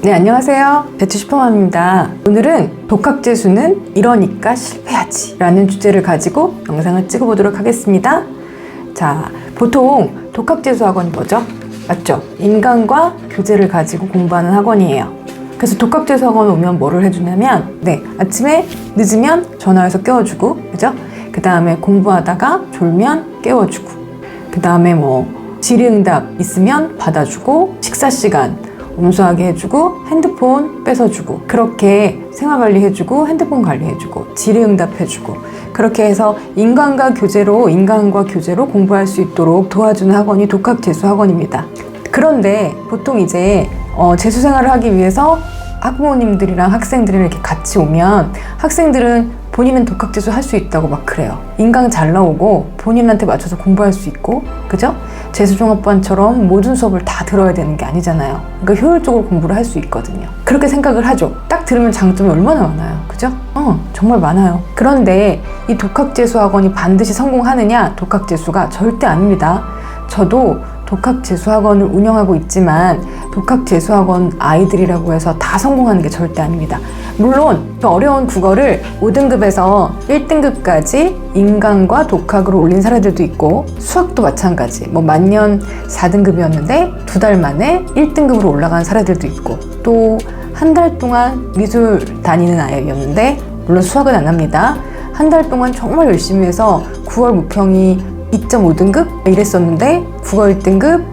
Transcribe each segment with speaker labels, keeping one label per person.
Speaker 1: 네, 안녕하세요. 배추 슈퍼맘입니다. 오늘은 독학재수는 이러니까 실패하지 라는 주제를 가지고 영상을 찍어보도록 하겠습니다. 자, 보통 독학재수 학원이 뭐죠? 맞죠? 인간과 교재를 가지고 공부하는 학원이에요. 그래서 독학재수 학원 오면 뭐를 해주냐면 아침에 늦으면 전화해서 깨워주고, 그죠? 그 다음에 공부하다가 졸면 깨워주고, 그 다음에 질의응답 있으면 받아주고, 식사시간 엄수하게 해주고, 핸드폰 뺏어주고, 그렇게 생활관리 해주고, 핸드폰 관리해주고, 질의응답 해주고, 그렇게 해서 인간과 교재로 공부할 수 있도록 도와주는 학원이 독학재수 학원입니다. 그런데 보통 이제 재수생활을 하기 위해서 학부모님들이랑 학생들이 이렇게 같이 오면 학생들은 본인은 독학재수 할 수 있다고 막 그래요. 인강 잘 나오고 본인한테 맞춰서 공부할 수 있고, 그죠? 재수종합반처럼 모든 수업을 다 들어야 되는 게 아니잖아요. 그러니까 효율적으로 공부를 할 수 있거든요. 그렇게 생각을 하죠. 딱 들으면 장점이 얼마나 많아요. 그죠? 정말 많아요. 그런데 이 독학재수 학원이 반드시 성공하느냐? 독학재수가 절대 아닙니다. 저도 독학재수학원을 운영하고 있지만 독학재수학원 아이들이라고 해서 다 성공하는 게 절대 아닙니다. 물론 어려운 국어를 5등급에서 1등급까지 인간과 독학으로 올린 사례들도 있고, 수학도 마찬가지 만년 4등급이었는데 2달 만에 1등급으로 올라간 사례들도 있고, 또 한 달 동안 미술 다니는 아이였는데, 물론 수학은 안 합니다. 한 달 동안 정말 열심히 해서 9월 모평이 2.5등급 이랬었는데 국어 1등급,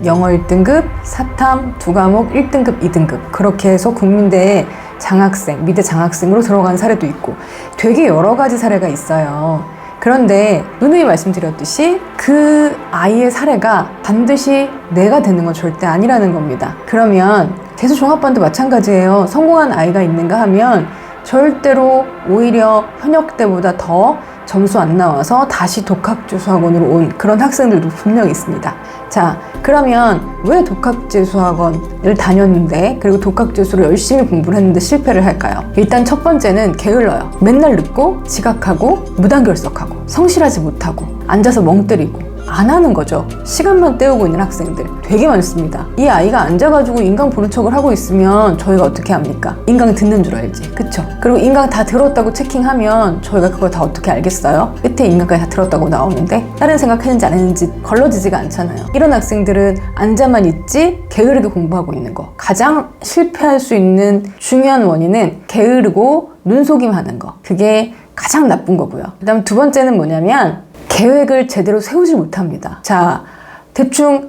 Speaker 1: 영어 1등급, 사탐 2과목 1등급, 2등급 그렇게 해서 국민대에 장학생, 미대 장학생으로 들어간 사례도 있고 되게 여러 가지 사례가 있어요. 그런데 누누이 말씀드렸듯이 그 아이의 사례가 반드시 내가 되는 건 절대 아니라는 겁니다. 그러면 재수종합반도 마찬가지예요. 성공한 아이가 있는가 하면 절대로 오히려 현역 때보다 더 점수 안 나와서 다시 독학재수학원으로 온 그런 학생들도 분명히 있습니다. 자, 그러면 왜 독학재수학원을 다녔는데, 그리고 독학재수를 열심히 공부를 했는데 실패를 할까요? 일단 첫 번째는 게을러요. 맨날 늦고, 지각하고, 무단결석하고, 성실하지 못하고, 앉아서 멍 때리고, 안 하는 거죠. 시간만 때우고 있는 학생들 되게 많습니다. 이 아이가 앉아가지고 인강 보는 척을 하고 있으면 저희가 어떻게 합니까? 인강 듣는 줄 알지, 그쵸? 그리고 인강 다 들었다고 체킹하면 저희가 그걸 다 어떻게 알겠어요? 끝에 인강까지 다 들었다고 나오는데 다른 생각했는지 안 했는지 걸러지지가 않잖아요. 이런 학생들은 앉아만 있지 게으르게 공부하고 있는 거. 가장 실패할 수 있는 중요한 원인은 게으르고 눈속임하는 거. 그게 가장 나쁜 거고요. 그 다음 두 번째는 뭐냐면 계획을 제대로 세우지 못합니다. 자, 대충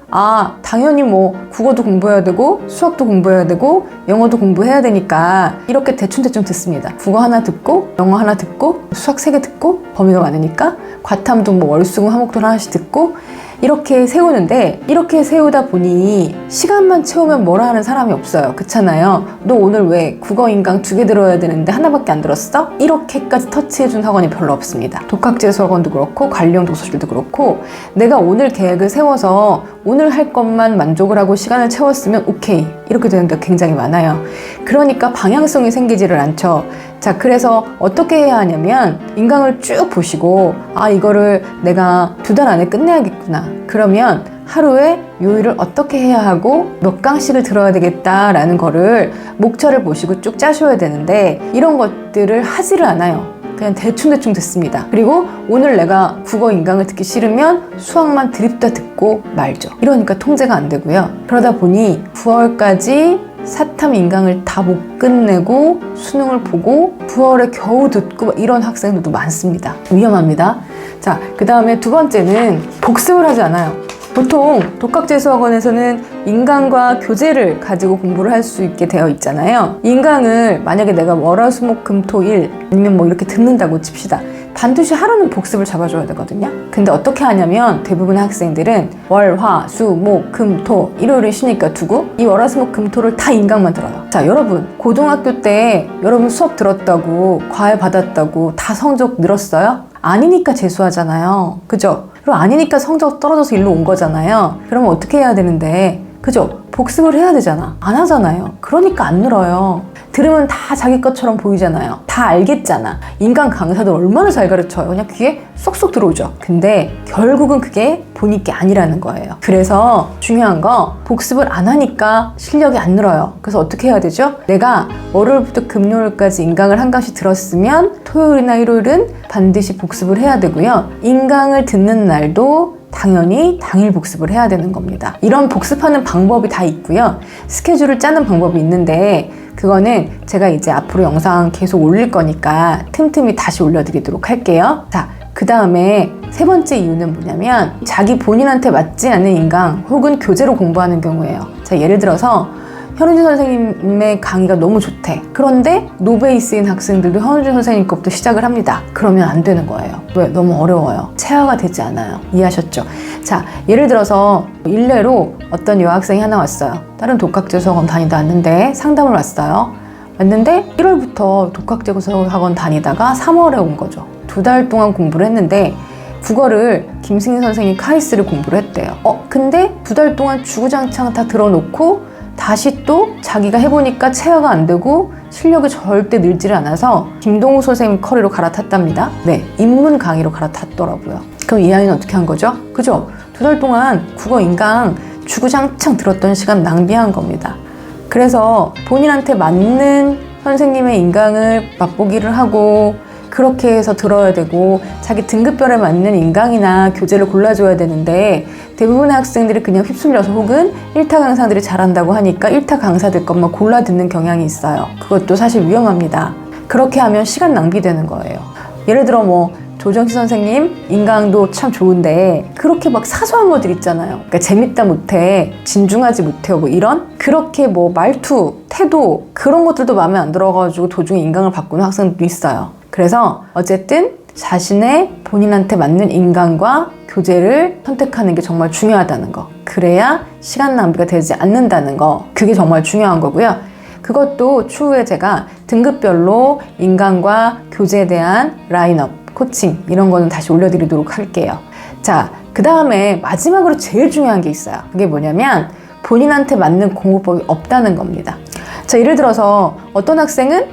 Speaker 1: 당연히 국어도 공부해야 되고 수학도 공부해야 되고 영어도 공부해야 되니까 이렇게 대충 듣습니다. 국어 하나 듣고 영어 하나 듣고 수학 3개 듣고 범위가 많으니까 과탐도 월수금 화목도 하나씩 듣고 이렇게 세우는데, 이렇게 세우다 보니 시간만 채우면 뭐라 하는 사람이 없어요. 그렇잖아요. 너 오늘 왜 국어 인강 2개 들어야 되는데 하나밖에 안 들었어? 이렇게까지 터치해준 학원이 별로 없습니다. 독학재수 학원도 그렇고 관리형 독서실도 그렇고, 내가 오늘 계획을 세워서 오늘 할 것만 만족을 하고 시간을 채웠으면 오케이, 이렇게 되는 게 굉장히 많아요. 그러니까 방향성이 생기지를 않죠. 자, 그래서 어떻게 해야 하냐면 인강을 쭉 보시고 이거를 내가 2달 안에 끝내야겠구나. 그러면 하루에 요일을 어떻게 해야 하고 몇 강씩을 들어야 되겠다라는 거를 목차를 보시고 쭉 짜셔야 되는데, 이런 것들을 하지를 않아요. 그냥 대충 듣습니다. 그리고 오늘 내가 국어 인강을 듣기 싫으면 수학만 드립다 듣고 말죠. 이러니까 통제가 안 되고요. 그러다 보니 9월까지 사탐 인강을 다 못 끝내고 수능을 보고 9월에 겨우 듣고 이런 학생들도 많습니다. 위험합니다. 자, 그 다음에 두 번째는 복습을 하지 않아요. 보통 독학재수학원에서는 인강과 교재를 가지고 공부를 할 수 있게 되어 있잖아요. 인강을 만약에 내가 월화수목금토일 아니면 이렇게 듣는다고 칩시다. 반드시 하루는 복습을 잡아줘야 되거든요. 근데 어떻게 하냐면 대부분의 학생들은 월, 화, 수, 목, 금, 토, 일요일은 쉬니까 두고 이 월, 화, 수, 목, 금, 토를 다 인강만 들어요. 자, 여러분 고등학교 때 여러분 수업 들었다고 과외 받았다고 다 성적 늘었어요? 아니니까 재수하잖아요. 그죠? 그리고 아니니까 성적 떨어져서 일로 온 거잖아요. 그러면 어떻게 해야 되는데, 그죠? 복습을 해야 되잖아. 안 하잖아요. 그러니까 안 늘어요. 들으면 다 자기 것처럼 보이잖아요. 다 알겠잖아. 인강 강사들 얼마나 잘 가르쳐요. 그냥 귀에 쏙쏙 들어오죠. 근데 결국은 그게 본인 게 아니라는 거예요. 그래서 중요한 거 복습을 안 하니까 실력이 안 늘어요. 그래서 어떻게 해야 되죠? 내가 월요일부터 금요일까지 인강을 한 강씩 들었으면 토요일이나 일요일은 반드시 복습을 해야 되고요. 인강을 듣는 날도 당연히 당일 복습을 해야 되는 겁니다. 이런 복습하는 방법이 다 있고요. 스케줄을 짜는 방법이 있는데 그거는 제가 이제 앞으로 영상 계속 올릴 거니까 틈틈이 다시 올려드리도록 할게요. 자, 그 다음에 세 번째 이유는 뭐냐면 자기 본인한테 맞지 않는 인강 혹은 교재로 공부하는 경우예요. 자, 예를 들어서 현우진 선생님의 강의가 너무 좋대. 그런데 노베이스인 학생들도 현우진 선생님 것부터 시작을 합니다. 그러면 안 되는 거예요. 왜? 너무 어려워요. 체화가 되지 않아요. 이해하셨죠? 자, 예를 들어서 일례로 어떤 여학생이 하나 왔어요. 다른 독학재수 학원 다니다 왔는데 상담을 왔어요. 왔는데 1월부터 독학재수 학원 다니다가 3월에 온 거죠. 2달 동안 공부를 했는데 국어를 김승희 선생님 카이스를 공부를 했대요. 근데 2달 동안 주구장창 다 들어놓고 다시 또 자기가 해보니까 체화가 안 되고 실력이 절대 늘지를 않아서 김동우 선생님 커리로 갈아탔답니다. 네, 입문 강의로 갈아탔더라고요. 그럼 이 아이는 어떻게 한 거죠? 그죠? 2달 동안 국어 인강 주구장창 들었던 시간 낭비한 겁니다. 그래서 본인한테 맞는 선생님의 인강을 맛보기를 하고 그렇게 해서 들어야 되고 자기 등급별에 맞는 인강이나 교재를 골라줘야 되는데 대부분의 학생들이 그냥 휩쓸려서 혹은 1타 강사들이 잘한다고 하니까 1타 강사들 것만 골라 듣는 경향이 있어요. 그것도 사실 위험합니다. 그렇게 하면 시간 낭비되는 거예요. 예를 들어 조정치 선생님 인강도 참 좋은데 그렇게 막 사소한 것들 있잖아요. 그러니까 재밌다 못해, 진중하지 못해요, 이런 그렇게 말투, 태도 그런 것들도 마음에 안 들어가지고 도중에 인강을 바꾸는 학생들도 있어요. 그래서 어쨌든 자신의 본인한테 맞는 인강과 교재를 선택하는 게 정말 중요하다는 거. 그래야 시간 낭비가 되지 않는다는 거. 그게 정말 중요한 거고요. 그것도 추후에 제가 등급별로 인강과 교재에 대한 라인업, 코칭 이런 거는 다시 올려드리도록 할게요. 자, 그 다음에 마지막으로 제일 중요한 게 있어요. 그게 뭐냐면 본인한테 맞는 공부법이 없다는 겁니다. 자, 예를 들어서 어떤 학생은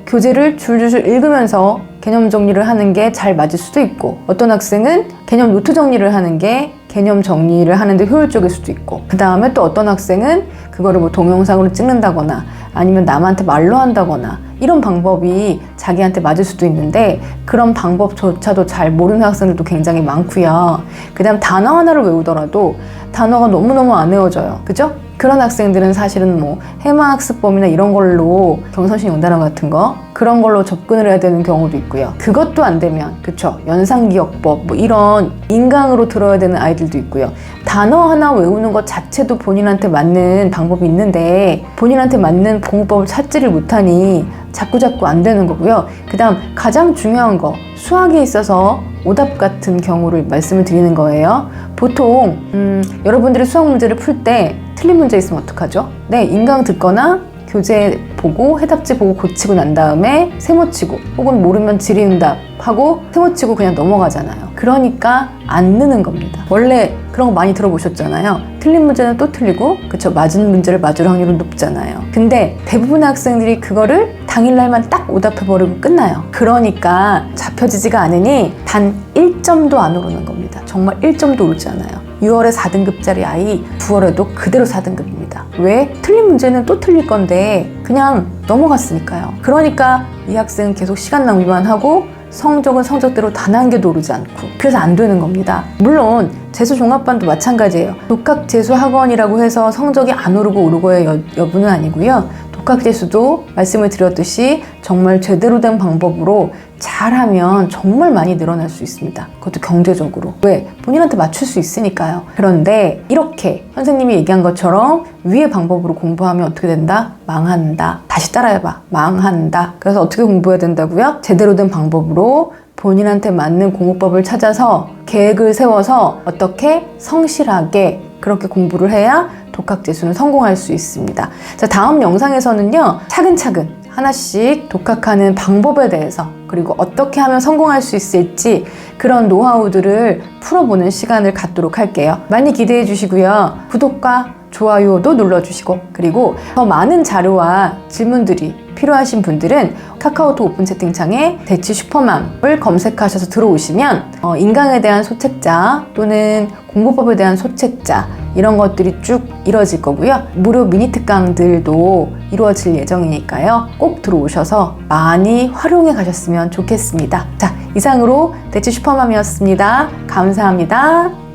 Speaker 1: 교재를 줄줄줄 읽으면서 개념 정리를 하는 게 잘 맞을 수도 있고 어떤 학생은 개념 노트 정리를 하는 게 개념 정리를 하는데 효율적일 수도 있고 그 다음에 또 어떤 학생은 그거를 동영상으로 찍는다거나 아니면 남한테 말로 한다거나 이런 방법이 자기한테 맞을 수도 있는데 그런 방법조차도 잘 모르는 학생들도 굉장히 많고요. 그 다음 단어 하나를 외우더라도 단어가 너무너무 안 외워져요. 그죠? 그런 학생들은 사실은 해마학습법이나 이런 걸로 경선시 영단어 같은 거 그런 걸로 접근을 해야 되는 경우도 있고요. 그것도 안 되면 그쵸? 연상기억법 이런 인강으로 들어야 되는 아이들도 있고요. 단어 하나 외우는 것 자체도 본인한테 맞는 방법이 있는데 본인한테 맞는 공부법을 찾지를 못하니 자꾸자꾸 안 되는 거고요. 그 다음 가장 중요한 거 수학에 있어서 오답 같은 경우를 말씀을 드리는 거예요. 보통 여러분들이 수학 문제를 풀 때 틀린 문제 있으면 어떡하죠? 인강 듣거나 교재 보고 해답지 보고 고치고 난 다음에 세모치고 혹은 모르면 질의응답 하고 세모치고 그냥 넘어가잖아요. 그러니까 안 느는 겁니다. 원래 그런 거 많이 들어보셨잖아요. 틀린 문제는 또 틀리고 그쵸? 맞은 문제를 맞을 확률은 높잖아요. 근데 대부분의 학생들이 그거를 당일날만 딱 오답해버리고 끝나요. 그러니까 잡혀지지가 않으니 단 1점도 안 오르는 겁니다. 정말 1점도 오르지 않아요. 6월에 4등급짜리 아이 9월에도 그대로 4등급입니다. 왜? 틀린 문제는 또 틀릴 건데 그냥 넘어갔으니까요. 그러니까 이 학생은 계속 시간 낭비만 하고 성적은 성적대로 단 한 개도 오르지 않고 그래서 안 되는 겁니다. 물론 재수종합반도 마찬가지예요. 독학재수학원이라고 해서 성적이 안 오르고 오르고의 여부는 아니고요. 독학재수도 말씀을 드렸듯이 정말 제대로 된 방법으로 잘하면 정말 많이 늘어날 수 있습니다. 그것도 경제적으로. 왜? 본인한테 맞출 수 있으니까요. 그런데 이렇게 선생님이 얘기한 것처럼 위의 방법으로 공부하면 어떻게 된다? 망한다. 다시 따라해봐. 망한다. 그래서 어떻게 공부해야 된다고요? 제대로 된 방법으로 본인한테 맞는 공부법을 찾아서 계획을 세워서 어떻게 성실하게 그렇게 공부를 해야 독학재수는 성공할 수 있습니다. 자, 다음 영상에서는요, 차근차근 하나씩 독학하는 방법에 대해서 그리고 어떻게 하면 성공할 수 있을지 그런 노하우들을 풀어보는 시간을 갖도록 할게요. 많이 기대해 주시고요. 구독과 좋아요도 눌러주시고, 그리고 더 많은 자료와 질문들이 필요하신 분들은 카카오톡 오픈 채팅창에 대치 슈퍼맘을 검색하셔서 들어오시면 인강에 대한 소책자 또는 공부법에 대한 소책자 이런 것들이 쭉 이뤄질 거고요. 무료 미니 특강들도 이루어질 예정이니까요. 꼭 들어오셔서 많이 활용해 가셨으면 좋겠습니다. 자, 이상으로 대치 슈퍼맘이었습니다. 감사합니다.